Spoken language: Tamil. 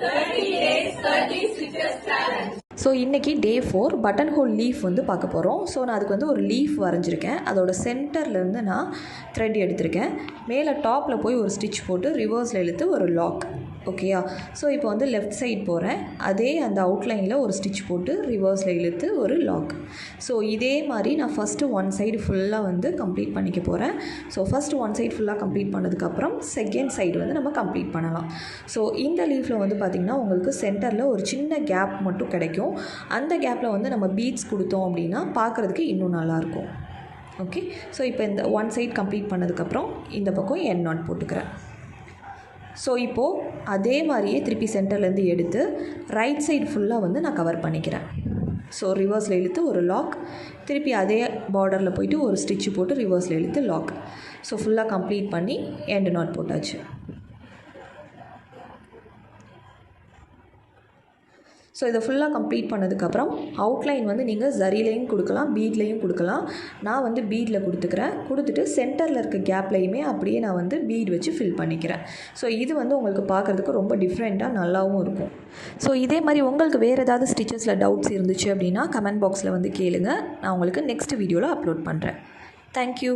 30 days 30 stitches challenge. ஸோ இன்றைக்கி டே 4 பட்டன் ஹோல் லீஃப் வந்து பார்க்க போகிறோம். ஸோ நான் அதுக்கு வந்து ஒரு லீஃப் வரைஞ்சிருக்கேன். அதோட சென்டர்லேருந்து நான் த்ரெட் எடுத்திருக்கேன். மேலே டாப்பில் போய் ஒரு ஸ்டிச் போட்டு ரிவர்ஸில் இழுத்து ஒரு லாக். ஓகேயா? ஸோ இப்போ வந்து லெஃப்ட் சைட் போகிறேன். அதே அந்த அவுட்லைனில் ஒரு ஸ்டிச் போட்டு ரிவர்ஸில் இழுத்து ஒரு லாக். ஸோ இதே மாதிரி நான் ஃபஸ்ட்டு ஒன் சைடு ஃபுல்லாக வந்து கம்ப்ளீட் பண்ணிக்க போகிறேன். ஸோ ஃபஸ்ட்டு ஒன் சைடு ஃபுல்லாக கம்ப்ளீட் பண்ணதுக்கப்புறம் செகண்ட் சைடு வந்து நம்ம கம்ப்ளீட் பண்ணலாம். ஸோ இந்த லீஃபில் வந்து பார்த்திங்கன்னா உங்களுக்கு சென்டரில் ஒரு சின்ன கேப் மட்டும் கிடைக்கும். அந்த கேப்பில் வந்து நம்ம பீட்ஸ் கொடுத்தோம் அப்படின்னா பார்க்குறதுக்கு இன்னும் நல்லாயிருக்கும். ஓகே, ஸோ இப்போ இந்த ஒன் சைட் கம்ப்ளீட் பண்ணதுக்கப்புறம் இந்த பக்கம் எண்ட் நாட் போட்டுக்கிறேன். ஸோ இப்போது அதே மாதிரியே திருப்பி சென்டர்லேருந்து எடுத்து ரைட் சைடு ஃபுல்லாக வந்து நான் கவர் பண்ணிக்கிறேன். ஸோ ரிவர்ஸில் இழுத்து ஒரு லாக், திருப்பி அதே பார்டரில் போய்ட்டு ஒரு ஸ்டிச்சு போட்டு ரிவர்ஸில் இழுத்து லாக். ஸோ ஃபுல்லாக கம்ப்ளீட் பண்ணி எண்ட் நாட் போட்டாச்சு. ஸோ இதை ஃபுல்லாக கம்ப்ளீட் பண்ணதுக்கப்புறம் அவுட்லைன் வந்து நீங்கள் ஜரிலையும் கொடுக்கலாம், பீட்லேயும் கொடுக்கலாம். நான் வந்து பீடில் கொடுத்துட்டு சென்டரில் இருக்க கேப்லையுமே அப்படியே நான் வந்து பீட் வச்சு ஃபில் பண்ணிக்கிறேன். ஸோ இது வந்து உங்களுக்கு பார்க்குறதுக்கு ரொம்ப டிஃப்ரெண்ட்டாக நல்லாவும் இருக்கும். ஸோ இதே மாதிரி உங்களுக்கு வேறு ஏதாவது ஸ்டிச்சஸில் டவுட்ஸ் இருந்துச்சு அப்படின்னா கமெண்ட் பாக்ஸில் வந்து கேளுங்க. நான் உங்களுக்கு நெக்ஸ்ட் வீடியோவில் அப்லோட் பண்ணுறேன். தேங்க்யூ.